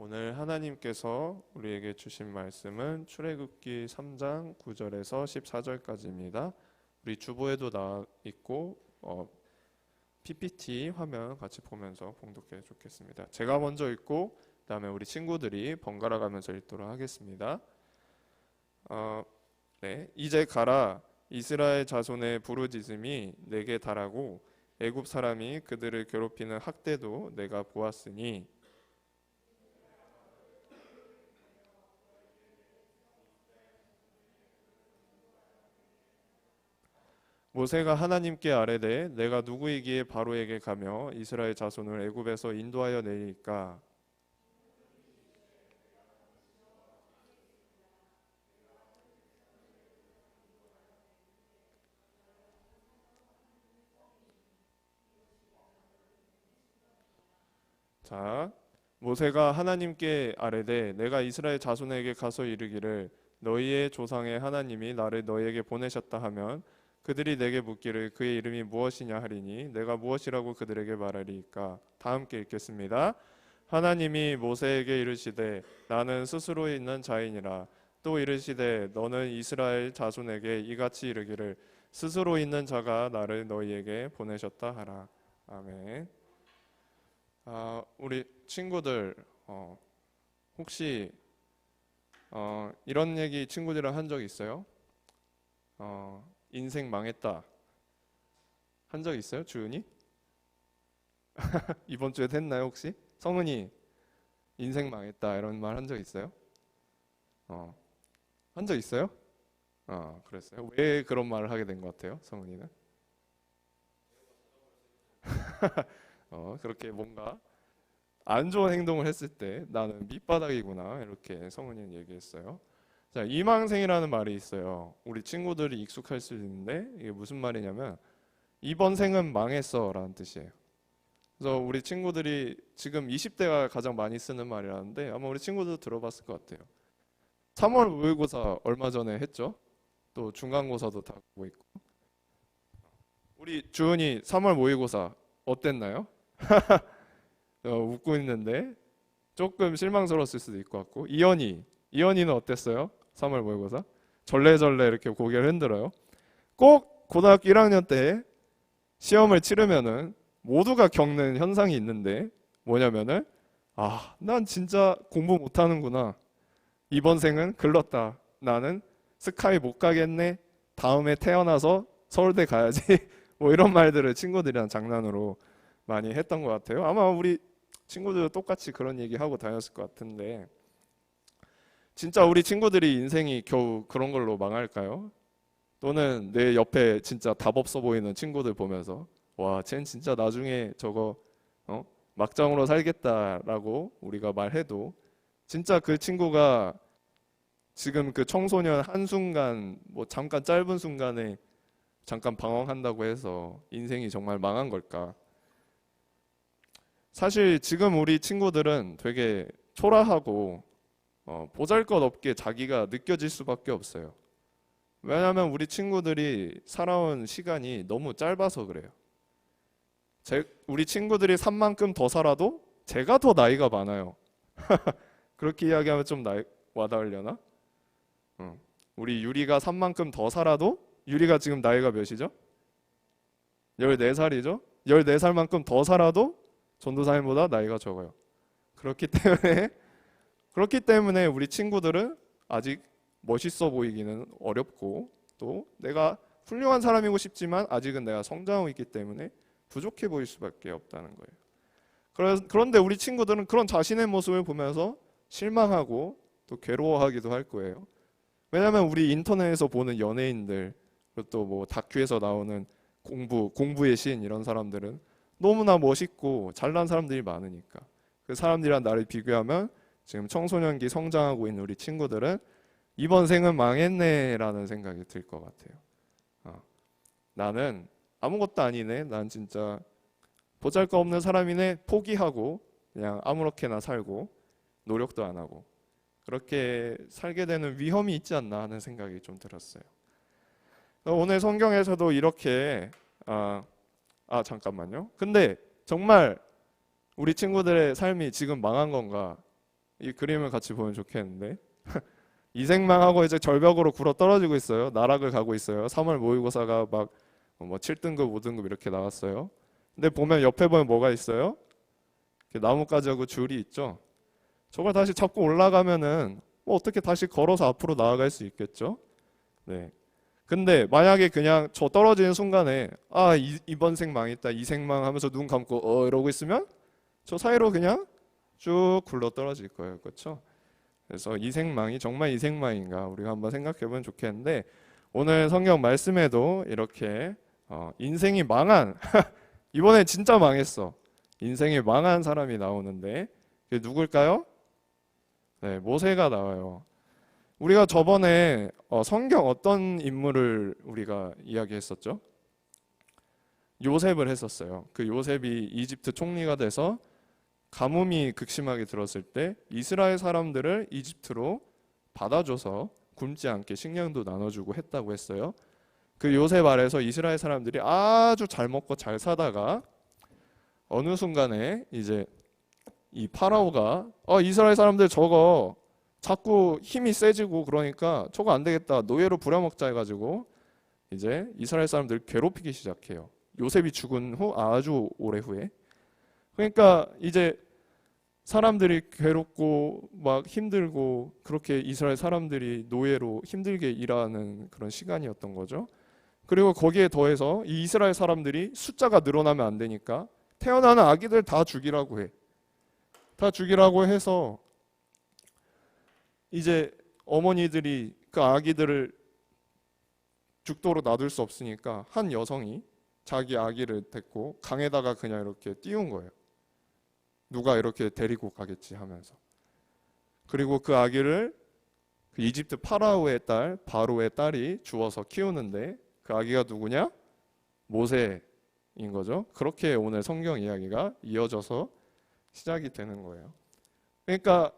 오늘 하나님께서 우리에게 주신 말씀은 출애굽기 3장 9절에서 14절까지입니다. 우리 주보에도 나와 있고 PPT 화면 같이 보면서 봉독해 좋겠습니다. 제가 먼저 읽고 그다음에 우리 친구들이 번갈아 가면서 읽도록 하겠습니다. 이제 가라. 이스라엘 자손의 부르짖음이 내게 달하고 애굽 사람이 그들을 괴롭히는 학대도 내가 보았으니 모세가 하나님께 아뢰되 내가 누구이기에 바로에게 가며 이스라엘 자손을 애굽에서 인도하여 내리까. 자, 모세가 하나님께 아뢰되 내가 이스라엘 자손에게 가서 이르기를 너희의 조상의 하나님이 나를 너희에게 보내셨다 하면 그들이 내게 묻기를 그의 이름이 무엇이냐 하리니 내가 무엇이라고 그들에게 말하리이까. 다 함께 읽겠습니다. 하나님이 모세에게 이르시되 나는 스스로 있는 자이니라. 또 이르시되 너는 이스라엘 자손에게 이같이 이르기를 스스로 있는 자가 나를 너희에게 보내셨다 하라. 아멘. 우리 친구들 혹시 이런 얘기 친구들이랑 한 적 있어요? 인생 망했다 한 적 있어요? 주은이? 이번 주에 했나요 혹시? 성은이 인생 망했다 이런 말 한 적 있어요? 한 적 있어요? 그랬어요? 왜 그런 말을 하게 된 것 같아요? 성은이는? 그렇게 뭔가 안 좋은 행동을 했을 때 나는 밑바닥이구나 이렇게 성은이는 얘기했어요. 자, 이망생이라는 말이 있어요. 우리 친구들이 익숙할 수 있는데 이게 무슨 말이냐면 이번 생은 망했어 라는 뜻이에요. 그래서 우리 친구들이 지금 20대가 가장 많이 쓰는 말이라는데 아마 우리 친구들도 들어봤을 것 같아요. 3월 모의고사 얼마 전에 했죠. 또 중간고사도 다 하고 있고. 우리 주은이 3월 모의고사 어땠나요? 웃고 있는데 조금 실망스러웠을 수도 있을 것 같고. 이현이는 어땠어요? 3월 모의고사 절레절레 이렇게 고개를 흔들어요. 꼭 고등학교 1학년 때 시험을 치르면은 모두가 겪는 현상이 있는데 뭐냐면은 난 진짜 공부 못하는구나. 이번 생은 글렀다. 나는 스카이 못 가겠네. 다음에 태어나서 서울대 가야지. 뭐 이런 말들을 친구들이랑 장난으로 많이 했던 것 같아요. 아마 우리 친구들도 똑같이 그런 얘기하고 다녔을 것 같은데 진짜 우리 친구들이 인생이 겨우 그런 걸로 망할까요? 또는 내 옆에 진짜 답 없어 보이는 친구들 보면서 와, 쟨 진짜 나중에 저거 막장으로 살겠다라고 우리가 말해도 진짜 그 친구가 지금 그 청소년 한순간 뭐 잠깐 짧은 순간에 잠깐 방황한다고 해서 인생이 정말 망한 걸까? 사실 지금 우리 친구들은 되게 초라하고 보잘것없게 자기가 느껴질 수밖에 없어요. 왜냐하면 우리 친구들이 살아온 시간이 너무 짧아서 그래요. 우리 친구들이 산 만큼 더 살아도 제가 더 나이가 많아요. 그렇게 이야기하면 좀 와닿으려나? 우리 유리가 산 만큼 더 살아도 유리가 지금 나이가 몇이죠? 14살이죠? 14살만큼 더 살아도 전도사님보다 나이가 적어요. 그렇기 때문에 우리 친구들은 아직 멋있어 보이기는 어렵고 또 내가 훌륭한 사람이고 싶지만 아직은 내가 성장하고 있기 때문에 부족해 보일 수밖에 없다는 거예요. 그런데 우리 친구들은 그런 자신의 모습을 보면서 실망하고 또 괴로워하기도 할 거예요. 왜냐하면 우리 인터넷에서 보는 연예인들 또 뭐 다큐에서 나오는 공부의 신 이런 사람들은 너무나 멋있고 잘난 사람들이 많으니까 그 사람들이랑 나를 비교하면 지금 청소년기 성장하고 있는 우리 친구들은 이번 생은 망했네 라는 생각이 들 것 같아요. 나는 아무것도 아니네. 난 진짜 보잘것없는 사람이네. 포기하고 그냥 아무렇게나 살고 노력도 안 하고 그렇게 살게 되는 위험이 있지 않나 하는 생각이 좀 들었어요. 오늘 성경에서도 이렇게 잠깐만요. 근데 정말 우리 친구들의 삶이 지금 망한 건가? 이 그림을 같이 보면 좋겠는데 이생망하고 이제 절벽으로 굴러 떨어지고 있어요. 나락을 가고 있어요. 3월 모의고사가 막 뭐 7등급, 5등급 이렇게 나왔어요. 근데 보면 옆에 보면 뭐가 있어요? 나뭇가지하고 줄이 있죠. 저걸 다시 잡고 올라가면은 뭐 어떻게 다시 걸어서 앞으로 나아갈 수 있겠죠? 네. 근데 만약에 그냥 저 떨어지는 순간에 이번 생 망했다, 이 생 망하면서 눈 감고 이러고 있으면 저 사이로 그냥 쭉 굴러 떨어질 거예요. 그렇죠? 그래서 이 생망이 정말 이 생망인가 우리가 한번 생각해 보면 좋겠는데 오늘 성경 말씀에도 이렇게 인생이 망한 이번에 진짜 망했어. 인생이 망한 사람이 나오는데 그게 누굴까요? 네, 모세가 나와요. 우리가 저번에 성경 어떤 인물을 우리가 이야기했었죠? 요셉을 했었어요. 그 요셉이 이집트 총리가 돼서 가뭄이 극심하게 들었을 때 이스라엘 사람들을 이집트로 받아줘서 굶지 않게 식량도 나눠주고 했다고 했어요. 그 요셉 아래서 이스라엘 사람들이 아주 잘 먹고 잘 사다가 어느 순간에 이제 이 파라오가 이스라엘 사람들 저거 자꾸 힘이 세지고 그러니까 저거 안 되겠다 노예로 부려먹자 해가지고 이제 이스라엘 사람들 괴롭히기 시작해요. 요셉이 죽은 후 아주 오래 후에. 그러니까 이제 사람들이 괴롭고 막 힘들고 그렇게 이스라엘 사람들이 노예로 힘들게 일하는 그런 시간이었던 거죠. 그리고 거기에 더해서 이 이스라엘 사람들이 숫자가 늘어나면 안 되니까 태어나는 아기들 다 죽이라고 해. 다 죽이라고 해서 이제 어머니들이 그 아기들을 죽도록 놔둘 수 없으니까 한 여성이 자기 아기를 데리고 강에다가 그냥 이렇게 띄운 거예요. 누가 이렇게 데리고 가겠지 하면서. 그리고 그 아기를 그 이집트 파라오의 딸 바로의 딸이 주워서 키우는데 그 아기가 누구냐? 모세인 거죠. 그렇게 오늘 성경 이야기가 이어져서 시작이 되는 거예요. 그러니까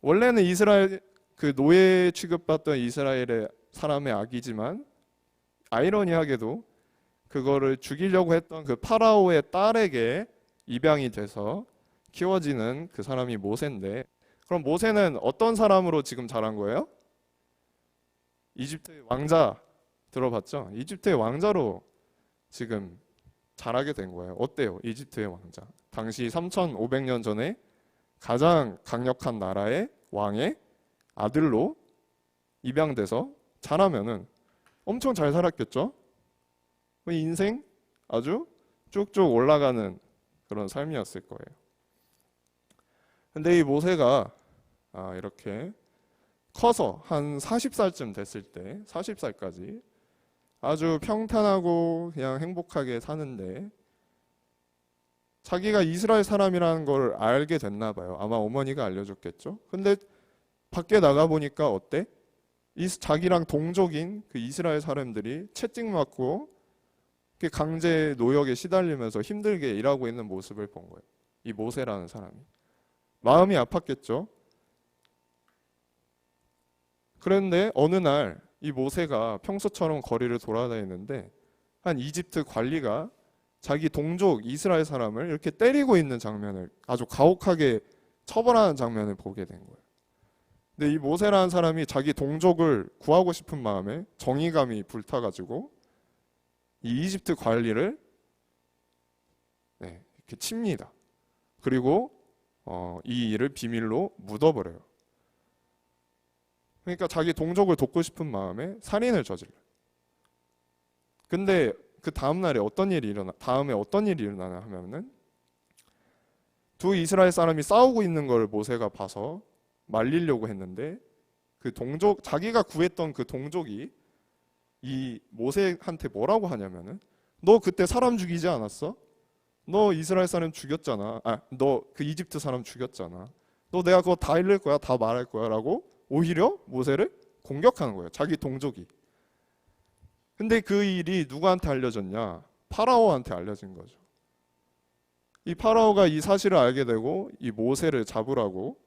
원래는 이스라엘 그 노예 취급받던 이스라엘의 사람의 아기지만 아이러니하게도 그거를 죽이려고 했던 그 파라오의 딸에게 입양이 돼서 키워지는 그 사람이 모세인데 그럼 모세는 어떤 사람으로 지금 자란 거예요? 이집트의 왕자 들어봤죠? 이집트의 왕자로 지금 자라게 된 거예요. 어때요? 이집트의 왕자. 당시 3,500년 전에 가장 강력한 나라의 왕의 아들로 입양돼서 자라면은 엄청 잘 살았겠죠? 인생 아주 쭉쭉 올라가는 그런 삶이었을 거예요. 근데 이 모세가 이렇게 커서 한 40살쯤 됐을 때 40살까지 아주 평탄하고 그냥 행복하게 사는데 자기가 이스라엘 사람이라는 걸 알게 됐나 봐요. 아마 어머니가 알려줬겠죠. 근데 밖에 나가보니까 어때? 자기랑 동족인 그 이스라엘 사람들이 채찍맞고 강제 노역에 시달리면서 힘들게 일하고 있는 모습을 본 거예요. 이 모세라는 사람이. 마음이 아팠겠죠. 그런데 어느 날 이 모세가 평소처럼 거리를 돌아다니는데 한 이집트 관리가 자기 동족 이스라엘 사람을 이렇게 때리고 있는 장면을 아주 가혹하게 처벌하는 장면을 보게 된 거예요. 근데 이 모세라는 사람이 자기 동족을 구하고 싶은 마음에 정의감이 불타가지고 이 이집트 관리를 이렇게 칩니다. 그리고 이 일을 비밀로 묻어버려요. 그러니까 자기 동족을 돕고 싶은 마음에 살인을 저질러요. 근데 그 다음에 어떤 일이 일어나냐 하면은 두 이스라엘 사람이 싸우고 있는 걸 모세가 봐서 말리려고 했는데 그 동족, 자기가 구했던 그 동족이 이 모세한테 뭐라고 하냐면은 너 그때 사람 죽이지 않았어? 너 이스라엘 사람 죽였잖아. 너 그 이집트 사람 죽였잖아. 너 내가 그거 다 읽을 거야, 다 말할 거야 라고 오히려 모세를 공격하는 거예요. 자기 동족이. 근데 그 일이 누구한테 알려졌냐? 파라오한테 알려진 거죠. 이 파라오가 이 사실을 알게 되고 이 모세를 잡으라고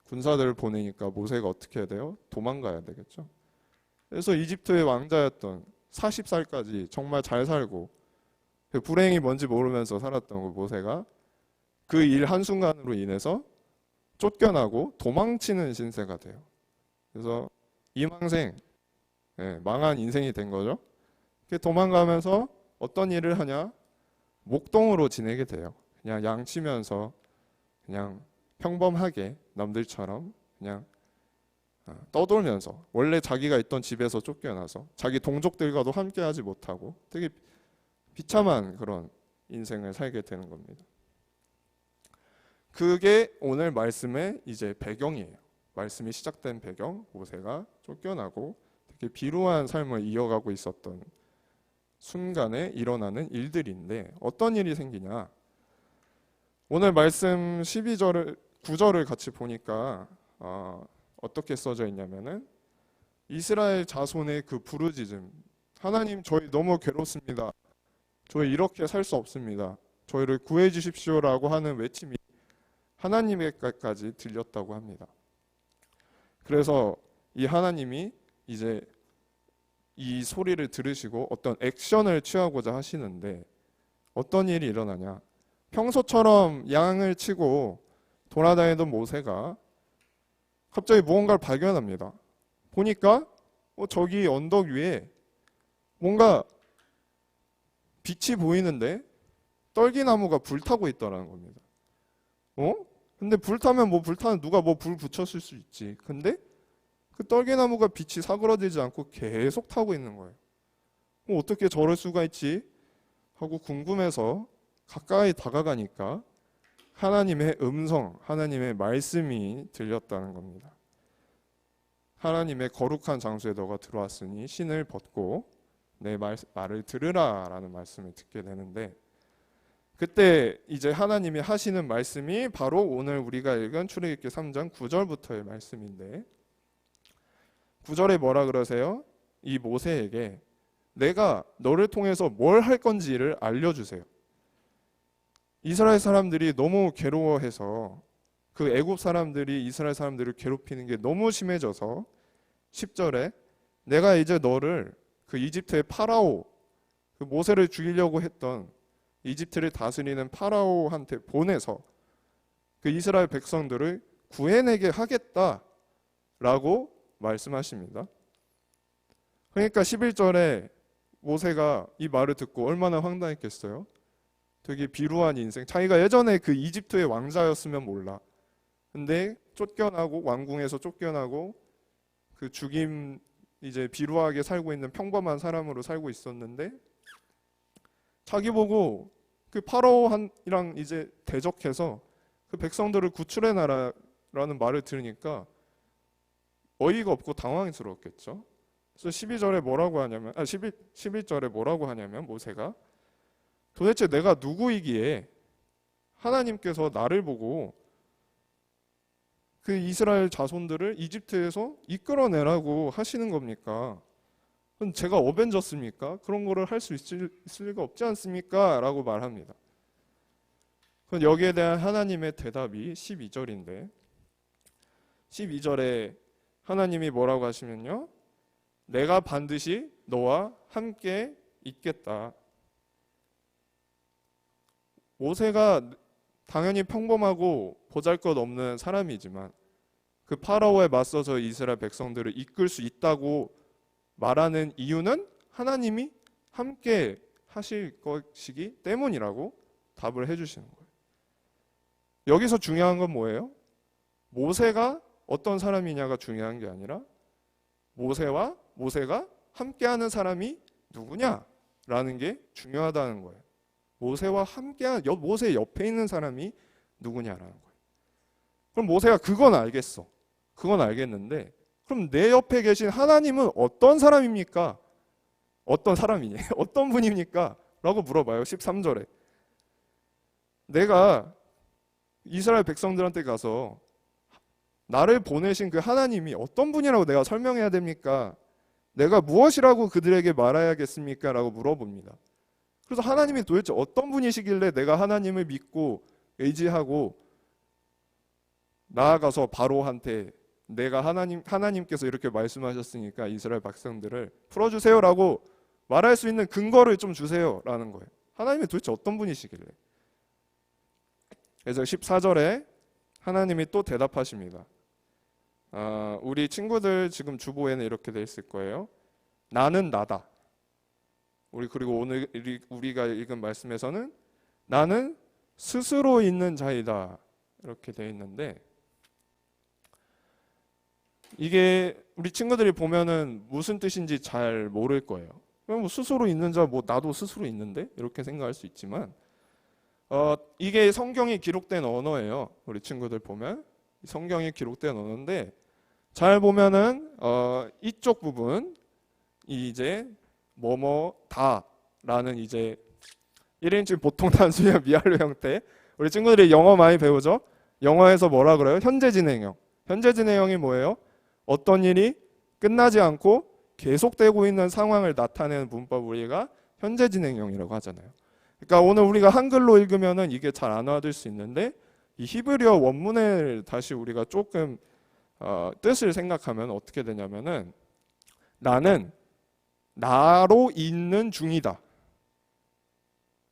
군사들을 보내니까 모세가 어떻게 해야 돼요? 도망가야 되겠죠. 그래서 이집트의 왕자였던 40살까지 정말 잘 살고 불행이 뭔지 모르면서 살았던 그 모세가 그 일 한순간으로 인해서 쫓겨나고 도망치는 신세가 돼요. 그래서 이망생, 망한 인생이 된 거죠. 도망가면서 어떤 일을 하냐? 목동으로 지내게 돼요. 그냥 양치면서 그냥 평범하게 남들처럼 그냥 떠돌면서, 원래 자기가 있던 집에서 쫓겨나서 자기 동족들과도 함께하지 못하고 되게 비참한 그런 인생을 살게 되는 겁니다. 그게 오늘 말씀의 이제 배경이에요. 말씀이 시작된 배경, 모세가 쫓겨나고 되게 비루한 삶을 이어가고 있었던 순간에 일어나는 일들인데, 어떤 일이 생기냐? 오늘 말씀 9절을 같이 보니까 어떻게 써져 있냐면은, 이스라엘 자손의 그 부르짖음, 하나님 저희 너무 괴롭습니다, 저희 이렇게 살 수 없습니다, 저희를 구해 주십시오라고 하는 외침이 하나님에게까지 들렸다고 합니다. 그래서 이 하나님이 이제 이 소리를 들으시고 어떤 액션을 취하고자 하시는데, 어떤 일이 일어나냐? 평소처럼 양을 치고 돌아다니던 모세가 갑자기 무언가를 발견합니다. 보니까 저기 언덕 위에 뭔가 빛이 보이는데 떨기나무가 불타고 있더라는 겁니다. 근데 불타면 불타는 누가 불 붙였을 수 있지. 근데 그 떨기나무가 빛이 사그러들지 않고 계속 타고 있는 거예요. 어떻게 저럴 수가 있지? 하고 궁금해서 가까이 다가가니까 하나님의 음성, 하나님의 말씀이 들렸다는 겁니다. 하나님의 거룩한 장소에 너가 들어왔으니 신을 벗고 내 말을 들으라 라는 말씀을 듣게 되는데, 그때 이제 하나님이 하시는 말씀이 바로 오늘 우리가 읽은 출애굽기 3장 9절부터의 말씀인데, 9절에 뭐라 그러세요? 이 모세에게 내가 너를 통해서 뭘 할 건지를 알려주세요. 이스라엘 사람들이 너무 괴로워해서, 그 애굽 사람들이 이스라엘 사람들을 괴롭히는 게 너무 심해져서 10절에 내가 이제 너를 그 이집트의 파라오, 그 모세를 죽이려고 했던 이집트를 다스리는 파라오한테 보내서 그 이스라엘 백성들을 구해내게 하겠다라고 말씀하십니다. 그러니까 11절에 모세가 이 말을 듣고 얼마나 황당했겠어요? 되게 비루한 인생, 자기가 예전에 그 이집트의 왕자였으면 몰라. 근데 쫓겨나고, 왕궁에서 쫓겨나고 그 죽임, 이제 비루하게 살고 있는 평범한 사람으로 살고 있었는데, 자기 보고 그 파라오랑 이제 대적해서 그 백성들을 구출해 나라라는 말을 들으니까 어이가 없고 당황스러웠겠죠. 그래서 12절에 뭐라고 하냐면, 11절에 뭐라고 하냐면, 모세가 도대체 내가 누구이기에 하나님께서 나를 보고 그 이스라엘 자손들을 이집트에서 이끌어내라고 하시는 겁니까? 그럼 제가 어벤져스입니까? 그런 거를 할 수 있을 리가 없지 않습니까? 라고 말합니다. 그럼 여기에 대한 하나님의 대답이 12절인데, 12절에 하나님이 뭐라고 하시면요, 내가 반드시 너와 함께 있겠다. 모세가 당연히 평범하고 보잘것없는 사람이지만 그 파라오에 맞서서 이스라엘 백성들을 이끌 수 있다고 말하는 이유는 하나님이 함께 하실 것이기 때문이라고 답을 해주시는 거예요. 여기서 중요한 건 뭐예요? 모세가 어떤 사람이냐가 중요한 게 아니라 모세가 함께하는 사람이 누구냐라는 게 중요하다는 거예요. 모세와 함께한 모세 옆에 있는 사람이 누구냐라는 거예요. 그럼 모세가 그건 알겠어. 그건 알겠는데, 그럼 내 옆에 계신 하나님은 어떤 사람입니까? 어떤 사람이냐? 어떤 분입니까? 라고 물어봐요. 13절에. 내가 이스라엘 백성들한테 가서 나를 보내신 그 하나님이 어떤 분이라고 내가 설명해야 됩니까? 내가 무엇이라고 그들에게 말해야겠습니까? 라고 물어봅니다. 그래서 하나님이 도대체 어떤 분이시길래 내가 하나님을 믿고 의지하고 나아가서 바로한테 내가 하나님께서 이렇게 말씀하셨으니까 이스라엘 백성들을 풀어주세요라고 말할 수 있는 근거를 좀 주세요라는 거예요. 하나님이 도대체 어떤 분이시길래. 그래서 14절에 하나님이 또 대답하십니다. 우리 친구들 지금 주보에는 이렇게 돼 있을 거예요. 나는 나다. 그리고 오늘 우리가 읽은 말씀에서는 나는 스스로 있는 자이다. 이렇게 돼 있는데, 이게 우리 친구들이 보면은 무슨 뜻인지 잘 모를 거예요. 뭐 스스로 있는 자, 뭐 나도 스스로 있는데? 이렇게 생각할 수 있지만, 이게 성경이 기록된 언어예요. 우리 친구들 보면 성경이 기록된 언어인데, 잘 보면은 이쪽 부분 이제 뭐뭐다라는 이제 1인칭 보통 단수형 미완료 형태. 우리 친구들이 영어 많이 배우죠? 영어에서 뭐라 그래요? 현재 진행형. 현재 진행형이 뭐예요? 어떤 일이 끝나지 않고 계속되고 있는 상황을 나타내는 문법 우리가 현재 진행형이라고 하잖아요. 그러니까 오늘 우리가 한글로 읽으면은 이게 잘 안 와둘 수 있는데, 이 히브리어 원문을 다시 우리가 조금 뜻을 생각하면 어떻게 되냐면은, 나는 나로 있는 중이다.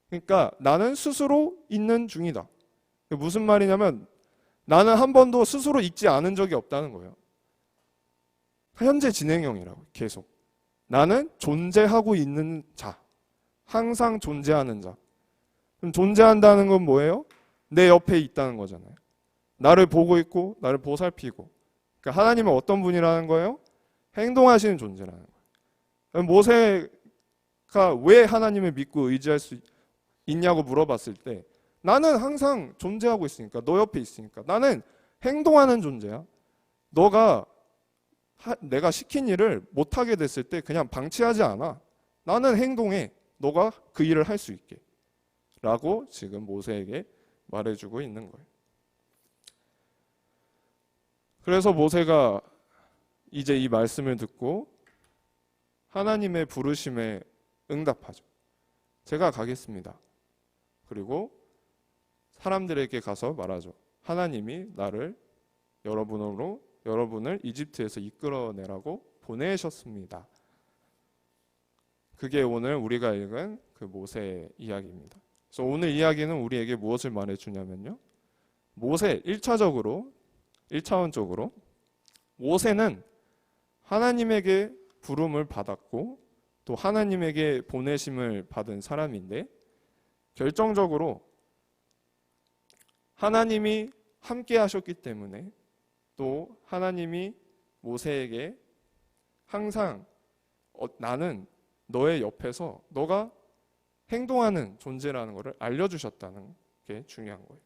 그러니까 나는 스스로 있는 중이다. 무슨 말이냐면 나는 한 번도 스스로 있지 않은 적이 없다는 거예요. 현재 진행형이라고. 계속 나는 존재하고 있는 자, 항상 존재하는 자. 그럼 존재한다는 건 뭐예요? 내 옆에 있다는 거잖아요. 나를 보고 있고 나를 보살피고. 그러니까 하나님은 어떤 분이라는 거예요? 행동하시는 존재라는 거예요. 모세가 왜 하나님을 믿고 의지할 수 있냐고 물어봤을 때, 나는 항상 존재하고 있으니까, 너 옆에 있으니까. 나는 행동하는 존재야. 내가 시킨 일을 못하게 됐을 때 그냥 방치하지 않아. 나는 행동해. 너가 그 일을 할 수 있게. 라고 지금 모세에게 말해주고 있는 거예요. 그래서 모세가 이제 이 말씀을 듣고 하나님의 부르심에 응답하죠. 제가 가겠습니다. 그리고 사람들에게 가서 말하죠. 하나님이 여러분을 이집트에서 이끌어내라고 보내셨습니다. 그게 오늘 우리가 읽은 그 모세의 이야기입니다. 그래서 오늘 이야기는 우리에게 무엇을 말해주냐면요. 모세 1차원적으로 모세는 하나님에게 부름을 받았고 또 하나님에게 보내심을 받은 사람인데, 결정적으로 하나님이 함께 하셨기 때문에, 또 하나님이 모세에게 항상 나는 너의 옆에서 너가 행동하는 존재라는 것을 알려주셨다는 게 중요한 거예요.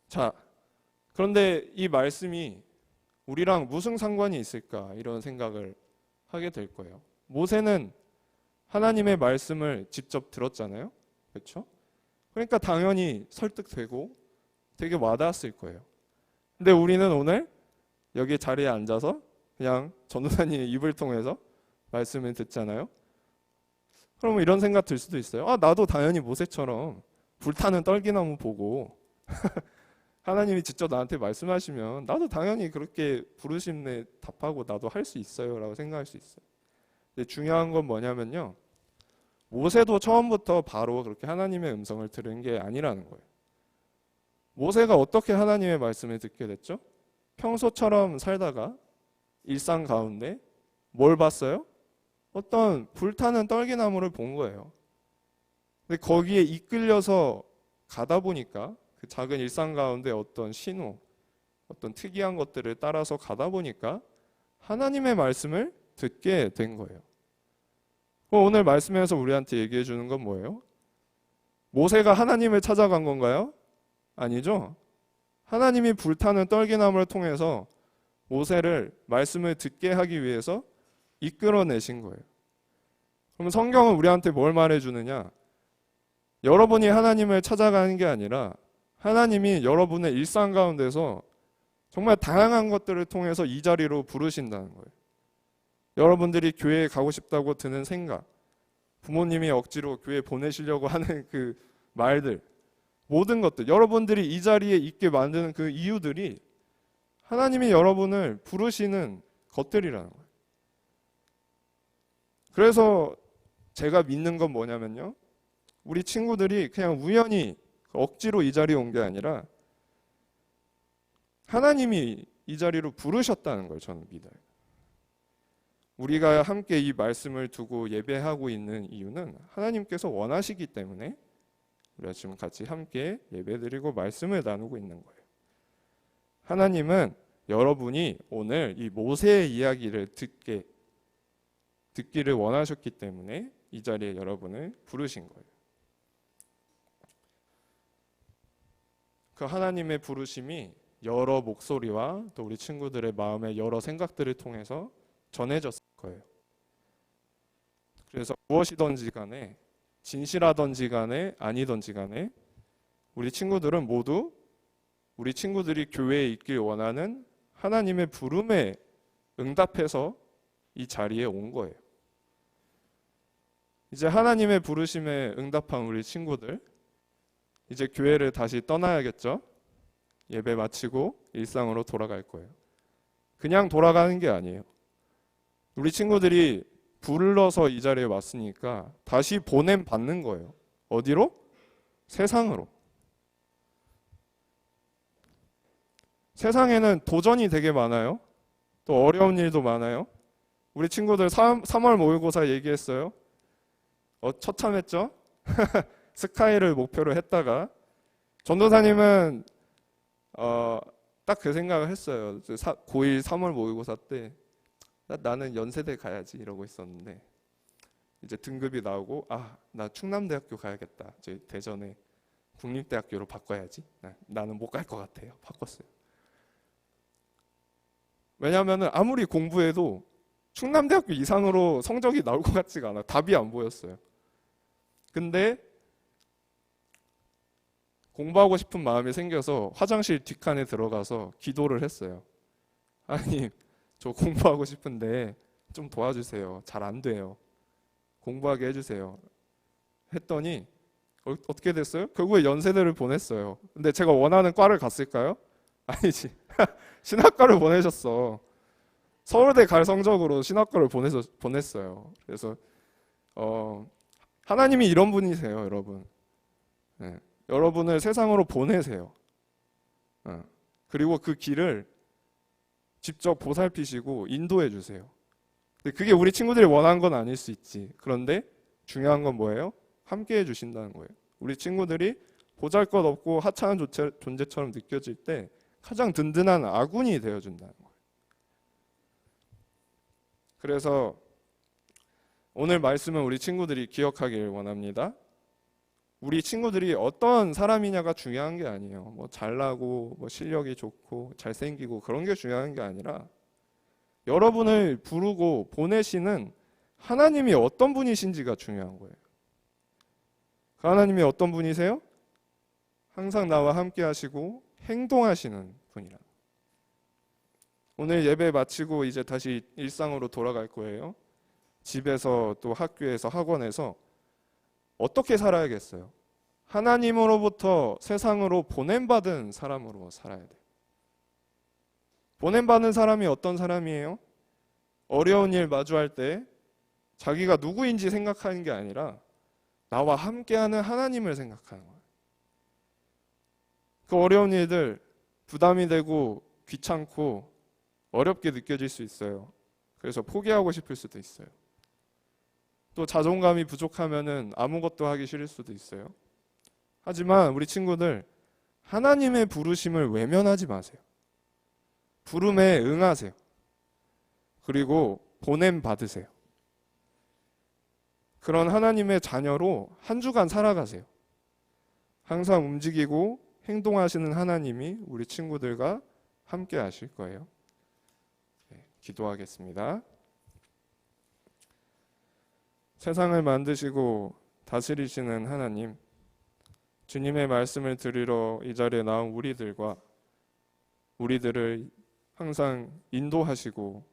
자, 그런데 이 말씀이 우리랑 무슨 상관이 있을까, 이런 생각을 하게 될 거예요. 모세는 하나님의 말씀을 직접 들었잖아요. 그렇죠? 그러니까 당연히 설득되고 되게 와닿았을 거예요. 근데 우리는 오늘 여기 자리에 앉아서 그냥 전도사님의 입을 통해서 말씀을 듣잖아요. 그러면 이런 생각 들 수도 있어요. 나도 당연히 모세처럼 불타는 떨기나무 보고 하나님이 직접 나한테 말씀하시면 나도 당연히 그렇게 부르심에 답하고 나도 할 수 있어요 라고 생각할 수 있어요. 근데 중요한 건 뭐냐면요, 모세도 처음부터 바로 그렇게 하나님의 음성을 들은 게 아니라는 거예요. 모세가 어떻게 하나님의 말씀을 듣게 됐죠? 평소처럼 살다가 일상 가운데 뭘 봤어요? 어떤 불타는 떨기나무를 본 거예요. 근데 거기에 이끌려서 가다 보니까, 그 작은 일상 가운데 어떤 신호, 어떤 특이한 것들을 따라서 가다 보니까 하나님의 말씀을 듣게 된 거예요. 오늘 말씀에서 우리한테 얘기해 주는 건 뭐예요? 모세가 하나님을 찾아간 건가요? 아니죠. 하나님이 불타는 떨기나무를 통해서 모세를 말씀을 듣게 하기 위해서 이끌어내신 거예요. 그럼 성경은 우리한테 뭘 말해주느냐? 여러분이 하나님을 찾아가는 게 아니라 하나님이 여러분의 일상 가운데서 정말 다양한 것들을 통해서 이 자리로 부르신다는 거예요. 여러분들이 교회에 가고 싶다고 드는 생각, 부모님이 억지로 교회에 보내시려고 하는 그 말들, 모든 것들, 여러분들이 이 자리에 있게 만드는 그 이유들이 하나님이 여러분을 부르시는 것들이라는 거예요. 그래서 제가 믿는 건 뭐냐면요, 우리 친구들이 그냥 우연히 억지로 이 자리에 온 게 아니라 하나님이 이 자리로 부르셨다는 걸 저는 믿어요. 우리가 함께 이 말씀을 두고 예배하고 있는 이유는 하나님께서 원하시기 때문에 우리가 지금 같이 함께 예배드리고 말씀을 나누고 있는 거예요. 하나님은 여러분이 오늘 이 모세의 이야기를 듣기를 원하셨기 때문에 이 자리에 여러분을 부르신 거예요. 그 하나님의 부르심이 여러 목소리와 또 우리 친구들의 마음의 여러 생각들을 통해서 전해졌을 거예요. 그래서 무엇이든지 간에 진실하든지 간에 아니든지 간에 우리 친구들은 모두 우리 친구들이 교회에 있길 원하는 하나님의 부름에 응답해서 이 자리에 온 거예요. 이제 하나님의 부르심에 응답한 우리 친구들, 이제 교회를 다시 떠나야겠죠? 예배 마치고 일상으로 돌아갈 거예요. 그냥 돌아가는 게 아니에요. 우리 친구들이 불러서 이 자리에 왔으니까 다시 보냄 받는 거예요. 어디로? 세상으로. 세상에는 도전이 되게 많아요. 또 어려운 일도 많아요. 우리 친구들 3월 모의고사 얘기했어요. 처참했죠? 스카이를 목표로 했다가 전도사님은 딱 그 생각을 했어요. 고1 3월 모의고사 때 나는 연세대 가야지 이러고 있었는데 이제 등급이 나오고 나 충남대학교 가야겠다. 저희 대전에 국립대학교로 바꿔야지. 나는 못 갈 것 같아요. 바꿨어요. 왜냐하면 아무리 공부해도 충남대학교 이상으로 성적이 나올 것 같지가 않아. 답이 안 보였어요. 근데 공부하고 싶은 마음이 생겨서 화장실 뒷칸에 들어가서 기도를 했어요. 하나님, 저 공부하고 싶은데 좀 도와주세요. 잘 안 돼요. 공부하게 해주세요. 했더니 어떻게 됐어요? 결국에 연세대를 보냈어요. 근데 제가 원하는 과를 갔을까요? 아니지. 신학과를 보내셨어. 서울대 갈 성적으로 신학과를 보냈어요. 그래서 하나님이 이런 분이세요, 여러분. 네. 여러분을 세상으로 보내세요. 그리고 그 길을 직접 보살피시고 인도해 주세요. 근데 그게 우리 친구들이 원한 건 아닐 수 있지. 그런데 중요한 건 뭐예요? 함께 해주신다는 거예요. 우리 친구들이 보잘것없고 하찮은 존재처럼 느껴질 때 가장 든든한 아군이 되어준다는 거예요. 그래서 오늘 말씀은 우리 친구들이 기억하길 원합니다. 우리 친구들이 어떤 사람이냐가 중요한 게 아니에요. 뭐 잘나고 뭐 실력이 좋고 잘생기고 그런 게 중요한 게 아니라 여러분을 부르고 보내시는 하나님이 어떤 분이신지가 중요한 거예요. 그 하나님이 어떤 분이세요? 항상 나와 함께 하시고 행동하시는 분이라. 오늘 예배 마치고 이제 다시 일상으로 돌아갈 거예요. 집에서 또 학교에서 학원에서 어떻게 살아야겠어요? 하나님으로부터 세상으로 보냄받은 사람으로 살아야 돼요. 보냄받은 사람이 어떤 사람이에요? 어려운 일 마주할 때 자기가 누구인지 생각하는 게 아니라 나와 함께하는 하나님을 생각하는 거예요. 그 어려운 일들 부담이 되고 귀찮고 어렵게 느껴질 수 있어요. 그래서 포기하고 싶을 수도 있어요. 또 자존감이 부족하면은 아무것도 하기 싫을 수도 있어요. 하지만 우리 친구들 하나님의 부르심을 외면하지 마세요. 부름에 응하세요. 그리고 보냄 받으세요. 그런 하나님의 자녀로 한 주간 살아가세요. 항상 움직이고 행동하시는 하나님이 우리 친구들과 함께 하실 거예요. 네, 기도하겠습니다. 세상을 만드시고 다스리시는 하나님, 주님의 말씀을 들으러 이 자리에 나온 우리들을 항상 인도하시고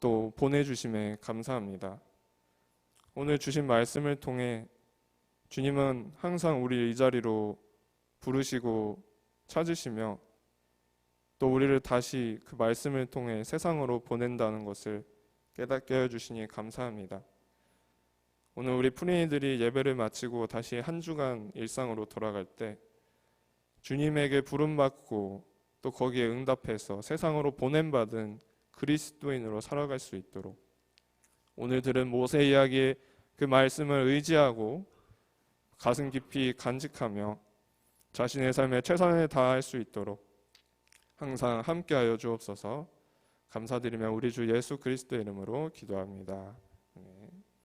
또 보내주심에 감사합니다. 오늘 주신 말씀을 통해 주님은 항상 우리 이 자리로 부르시고 찾으시며 또 우리를 다시 그 말씀을 통해 세상으로 보낸다는 것을 깨닫게 해주시니 감사합니다. 오늘 우리 프리니들이 예배를 마치고 다시 한 주간 일상으로 돌아갈 때 주님에게 부름받고 또 또 거기에 응답해서 세상으로 보냄받은 그리스도인으로 살아갈 수 있도록 오늘 들은 모세 이야기의 그 말씀을 의지하고 가슴 깊이 간직하며 자신의 삶에 최선을 다할 수 있도록 항상 함께하여 주옵소서. 감사드리며 우리 주 예수 그리스도의 이름으로 기도합니다.